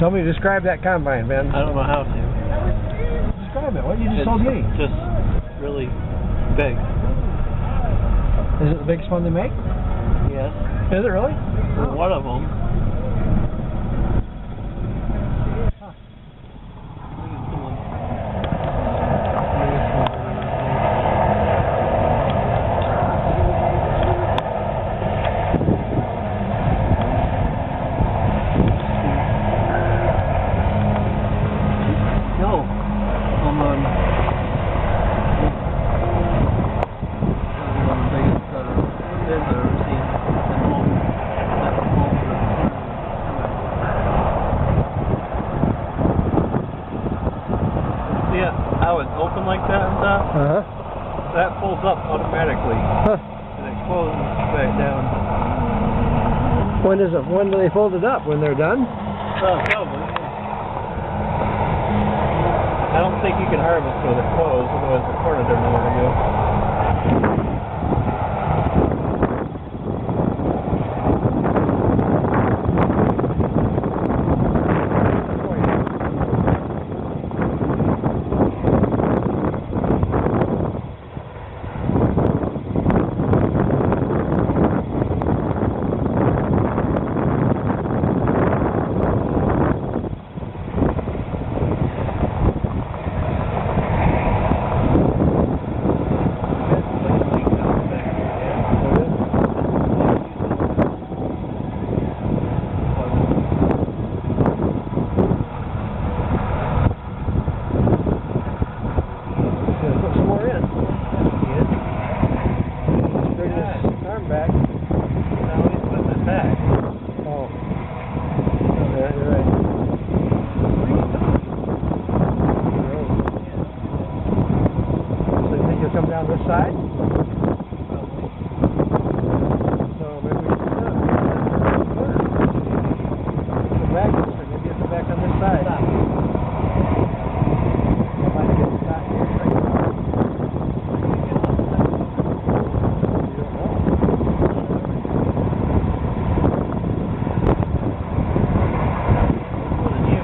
Tell me, describe that combine, Ben. I don't know how to. Describe it. What you just told me. Just really big. Is it the biggest one they make? Yes. Is it really? One of them. How it's open like that and stuff, that pulls up automatically, and it closes back down. When do they fold it up? When they're done? Probably. I don't think you can harvest with it closed, otherwise the corner doesn't know where to go.